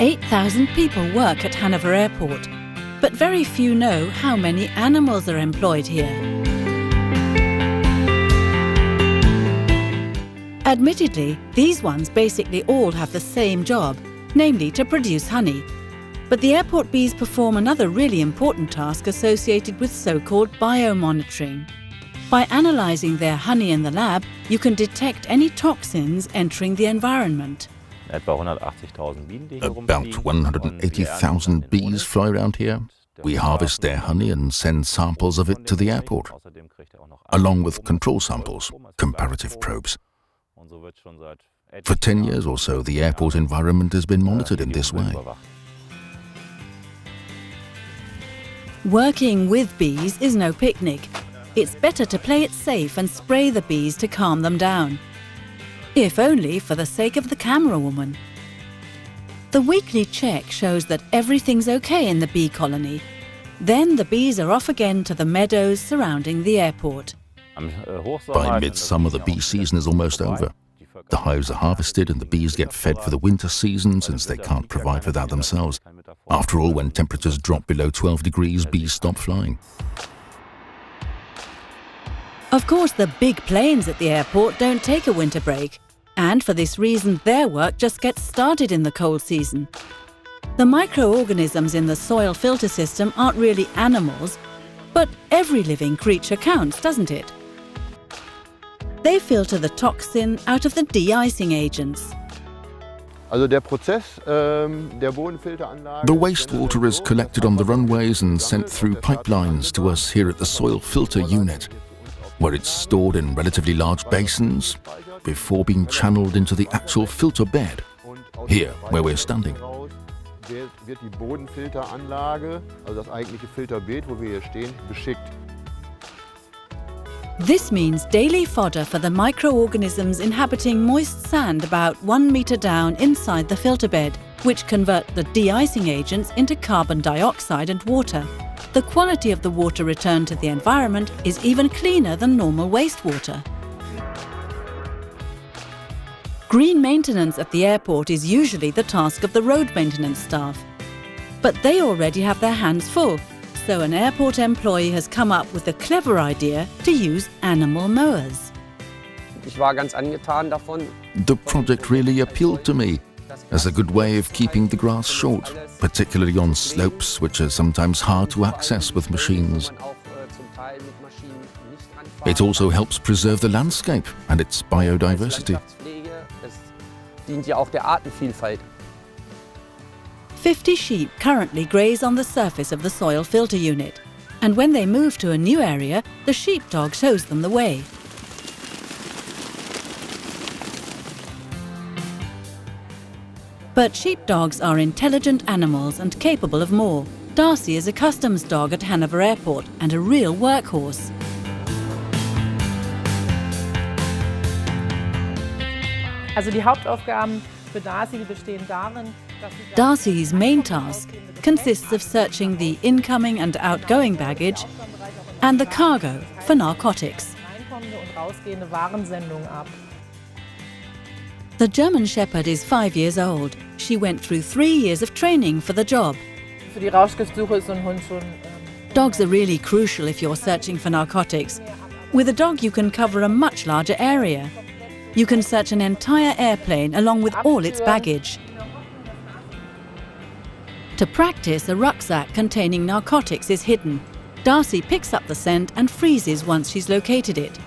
8,000 people work at Hanover Airport, but very few know how many animals are employed here. Admittedly, these ones basically all have the same job, namely to produce honey. But the airport bees perform another really important task associated with so-called biomonitoring. By analysing their honey in the lab, you can detect any toxins entering the environment. About 180,000 bees fly around here. We harvest their honey and send samples of it to the airport, along with control samples, comparative probes. For 10 years or so, the airport environment has been monitored in this way. Working with bees is no picnic. It's better to play it safe and spray the bees to calm them down. If only for the sake of the camera woman. The weekly check shows that everything's okay in the bee colony. Then the bees are off again to the meadows surrounding the airport. By midsummer, the bee season is almost over. The hives are harvested and the bees get fed for the winter season since they can't provide for that themselves. After all, when temperatures drop below 12 degrees, bees stop flying. Of course, the big planes at the airport don't take a winter break. And for this reason, their work just gets started in the cold season. The microorganisms in the soil filter system aren't really animals, but every living creature counts, doesn't it? They filter the toxin out of the de-icing agents. The wastewater is collected on the runways and sent through pipelines to us here at the soil filter unit, where it's stored in relatively large basins before being channeled into the actual filter bed, here where we're standing. This means daily fodder for the microorganisms inhabiting moist sand about 1 meter down inside the filter bed, which convert the de-icing agents into carbon dioxide and water. The quality of the water returned to the environment is even cleaner than normal wastewater. Green maintenance at the airport is usually the task of the road maintenance staff. But they already have their hands full, so an airport employee has come up with a clever idea to use animal mowers. The project really appealed to me as a good way of keeping the grass short, particularly on slopes which are sometimes hard to access with machines. It also helps preserve the landscape and its biodiversity. 50 sheep currently graze on the surface of the soil filter unit, and when they move to a new area, the sheepdog shows them the way. But sheepdogs are intelligent animals and capable of more. Darcy is a customs dog at Hanover Airport and a real workhorse. Darcy's main task consists of searching the incoming and outgoing baggage and the cargo for narcotics. The German Shepherd is 5 years old. She went through 3 years of training for the job. Dogs are really crucial if you're searching for narcotics. With a dog you can cover a much larger area. You can search an entire airplane along with all its baggage. To practice, a rucksack containing narcotics is hidden. Darcy picks up the scent and freezes once she's located it.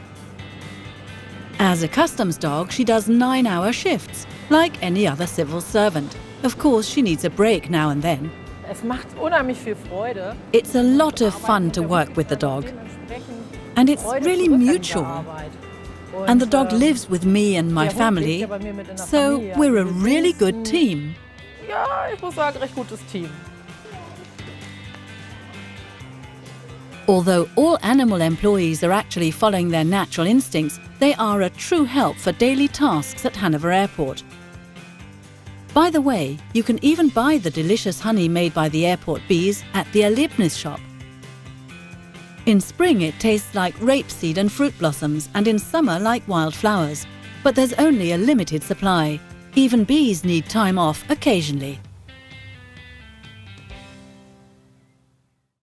As a customs dog, she does 9-hour shifts, like any other civil servant. Of course, she needs a break now and then. It's a lot of fun to work with the dog. And it's really mutual. And the dog lives with me and my family, so we're a really good team. Although all animal employees are actually following their natural instincts, they are a true help for daily tasks at Hanover Airport. By the way, you can even buy the delicious honey made by the airport bees at the Erlebnis shop. In spring it tastes like rapeseed and fruit blossoms, and in summer like wildflowers. But there's only a limited supply. Even bees need time off occasionally.